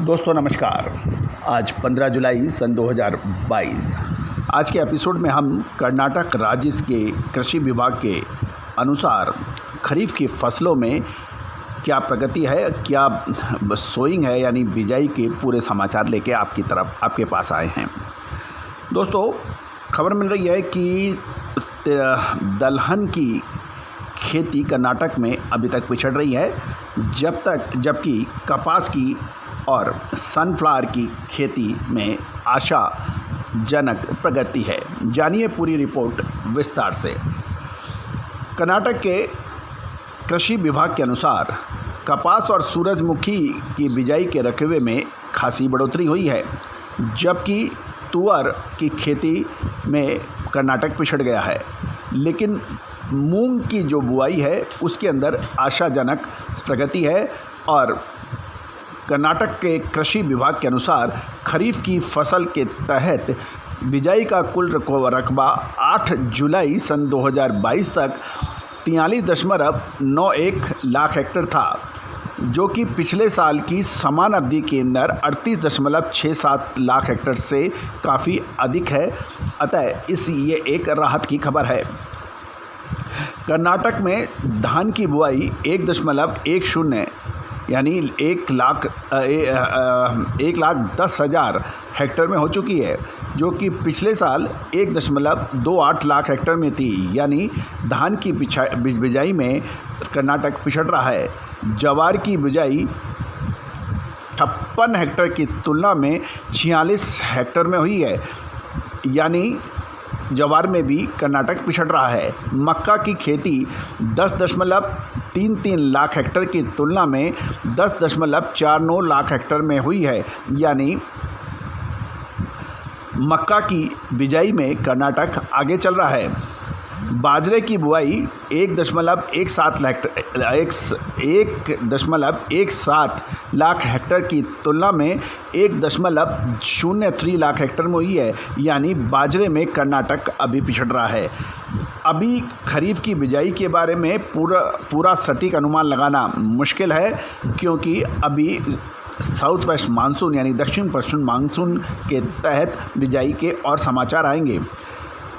दोस्तों नमस्कार। आज 15 जुलाई सन 2022। आज के एपिसोड में हम कर्नाटक राज्य के कृषि विभाग के अनुसार खरीफ की फसलों में क्या प्रगति है, क्या सोइंग है यानी बिजाई के पूरे समाचार लेके आपके पास आए हैं। दोस्तों खबर मिल रही है कि दलहन की खेती कर्नाटक में अभी तक पिछड़ रही है, जबकि कपास की और सनफ्लावर की खेती में आशाजनक प्रगति है। जानिए पूरी रिपोर्ट विस्तार से। कर्नाटक के कृषि विभाग के अनुसार कपास और सूरजमुखी की बिजाई के रकबे में खासी बढ़ोतरी हुई है, जबकि तुअर की खेती में कर्नाटक पिछड़ गया है। लेकिन मूंग की जो बुआई है उसके अंदर आशाजनक प्रगति है और कर्नाटक के कृषि विभाग के अनुसार खरीफ की फसल के तहत बिजाई का कुल रकबा 8 जुलाई सन 2022 तक 43.91 लाख हेक्टेयर था, जो कि पिछले साल की समान अवधि के अंदर 38.67 लाख हेक्टेयर से काफ़ी अधिक है। अतः ये एक राहत की खबर है। कर्नाटक में धान की बुआई 1.10 यानी 1,10,000 हेक्टेयर में हो चुकी है, जो कि पिछले साल 1.28 लाख हेक्टेयर में थी। यानी धान की बिजाई में कर्नाटक पिछड़ रहा है। ज्वार की बिजाई 56 हेक्टेयर की तुलना में 46 हेक्टेयर में हुई है, यानी ज्वार में भी कर्नाटक पिछड़ रहा है। मक्का की खेती 10.33 लाख हेक्टेयर की तुलना में 10.49 लाख हेक्टेयर में हुई है, यानी मक्का की बिजाई में कर्नाटक आगे चल रहा है। बाजरे की बुआई 1.17 लाख हेक्टेयर की तुलना में 1.03 लाख हेक्टेयर में हुई है, यानी बाजरे में कर्नाटक अभी पिछड़ रहा है। अभी खरीफ की बिजाई के बारे में पूरा सटीक अनुमान लगाना मुश्किल है, क्योंकि अभी साउथ वेस्ट मानसून यानी दक्षिण पश्चिम मानसून के तहत बिजाई के और समाचार आएंगे।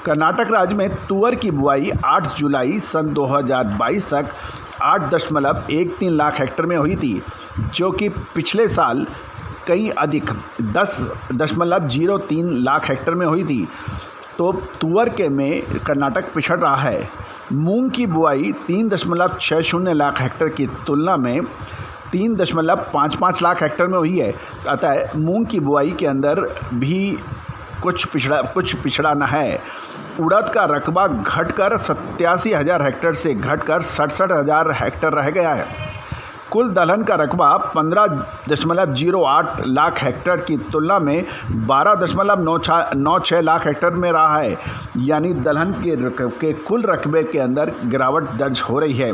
कर्नाटक राज्य में तुअर की बुआई 8 जुलाई सन 2022 तक 8.13 लाख हेक्टेयर में हुई थी, जो कि पिछले साल कहीं अधिक 10.03 लाख हेक्टेयर में हुई थी। तो तुअर के में कर्नाटक पिछड़ रहा है। मूंग की बुआई 3.60 लाख हेक्टेयर की तुलना में 3.55 लाख हेक्टेयर में हुई है। अतः मूंग की बुआई के अंदर भी कुछ पिछड़ा न है। उड़द का रकबा घटकर 87,000 हेक्टेयर से घटकर 67,000 हेक्टेयर रह गया है। कुल दलहन का रकबा 15.08 लाख हेक्टेयर की तुलना में 12.96 लाख हेक्टेयर में रहा है, यानी दलहन के कुल रकबे के अंदर गिरावट दर्ज हो रही है।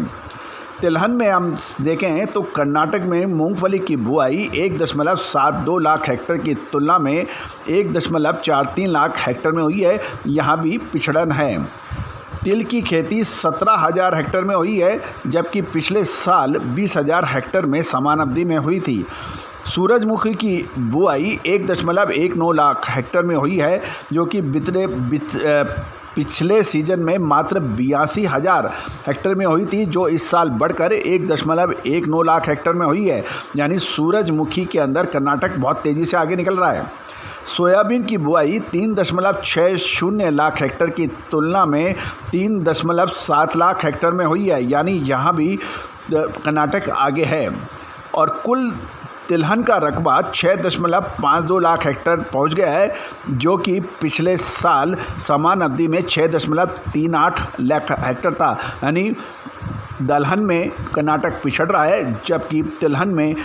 तिलहन में हम देखें तो कर्नाटक में मूंगफली की बुआई 1.72 लाख हेक्टेयर की तुलना में 1.43 लाख हेक्टेयर में हुई है। यहाँ भी पिछड़न है। तिल की खेती 17,000 हेक्टेयर में हुई है, जबकि पिछले साल 20,000 हेक्टेयर में समान अवधि में हुई थी। सूरजमुखी की बुआई 1.19 लाख हेक्टेयर में हुई है, जो कि पिछले सीजन में मात्र 82,000 हेक्टेयर में हुई थी, जो इस साल बढ़कर 1.19 लाख हेक्टेयर में हुई है। यानी सूरजमुखी के अंदर कर्नाटक बहुत तेज़ी से आगे निकल रहा है। सोयाबीन की बुआई 3.60 लाख हेक्टेयर की तुलना में 3.7 लाख हेक्टेयर में हुई है, यानी यहाँ भी कर्नाटक आगे है। और कुल तिलहन का रकबा 6.52 लाख हेक्टेयर पहुंच गया है, जो कि पिछले साल समान अवधि में 6.38 लाख हेक्टेयर था। यानी दलहन में कर्नाटक पिछड़ रहा है, जबकि तिलहन में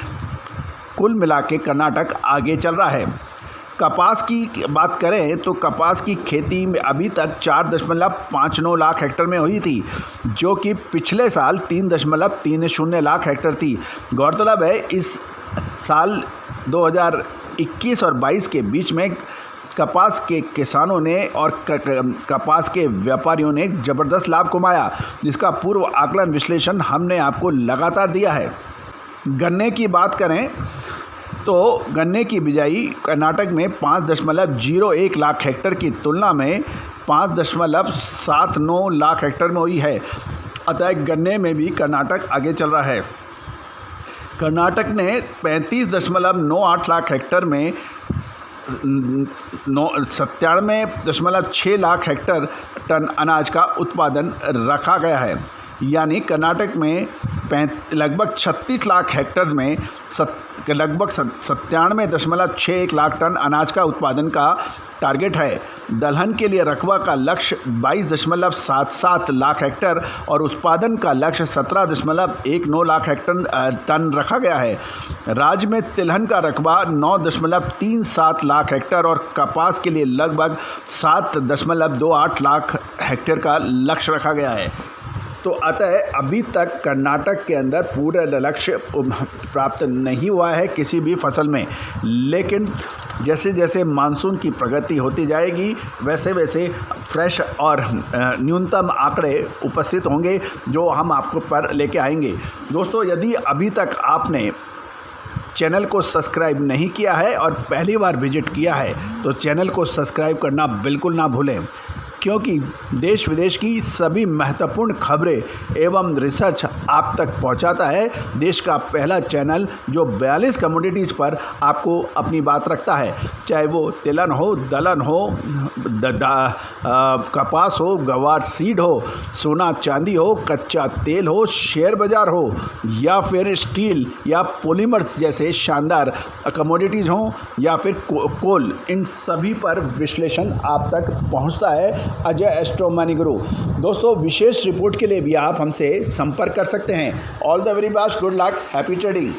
कुल मिला के कर्नाटक आगे चल रहा है। कपास की बात करें तो कपास की खेती में अभी तक 4.59 लाख हेक्टेयर में हुई थी, जो कि पिछले साल 3.30 लाख हेक्टेयर थी। गौरतलब है इस साल 2021 और 22 के बीच में कपास के किसानों ने और कपास के व्यापारियों ने ज़बरदस्त लाभ कमाया, जिसका पूर्व आकलन विश्लेषण हमने आपको लगातार दिया है। गन्ने की बात करें तो गन्ने की बिजाई कर्नाटक में 5.01 लाख हेक्टर की तुलना में 5.79 लाख हेक्टर में हुई है। अतः गन्ने में भी कर्नाटक आगे चल रहा है। कर्नाटक ने 35.98 लाख हेक्टर में 97.6 लाख हेक्टर टन अनाज का उत्पादन रखा गया है। यानी कर्नाटक में लगभग 36 लाख हेक्टर में लगभग 97.61 लाख टन अनाज का उत्पादन का टारगेट है। दलहन के लिए रकबा का लक्ष्य 22.77 लाख हेक्टर और उत्पादन का लक्ष्य 17.19 लाख हेक्टर टन रखा गया है। राज्य में तिलहन का रकबा 9.37 लाख हेक्टर और कपास के लिए लगभग 7.28 लाख हेक्टेयर का लक्ष्य रखा गया है। तो अतः अभी तक कर्नाटक के अंदर पूरा लक्ष्य प्राप्त नहीं हुआ है किसी भी फसल में, लेकिन जैसे जैसे मानसून की प्रगति होती जाएगी वैसे वैसे फ्रेश और न्यूनतम आंकड़े उपस्थित होंगे जो हम आपको पर लेके आएंगे। दोस्तों, यदि अभी तक आपने चैनल को सब्सक्राइब नहीं किया है और पहली बार विजिट किया है तो चैनल को सब्सक्राइब करना बिल्कुल ना भूलें, क्योंकि देश विदेश की सभी महत्वपूर्ण खबरें एवं रिसर्च आप तक पहुंचाता है देश का पहला चैनल जो 42 कमोडिटीज़ पर आपको अपनी बात रखता है, चाहे वो तिलहन हो, दलहन हो, कपास हो, गवार सीड हो, सोना चांदी हो, कच्चा तेल हो, शेयर बाज़ार हो या फिर स्टील या पॉलीमर्स जैसे शानदार कमोडिटीज़ हों या फिर कोल, इन सभी पर विश्लेषण आप तक पहुंचता है अजय एस्ट्रो मनी गुरु। दोस्तों, विशेष रिपोर्ट के लिए भी आप हमसे संपर्क कर सकते हैं। All the very best, good luck, happy trading.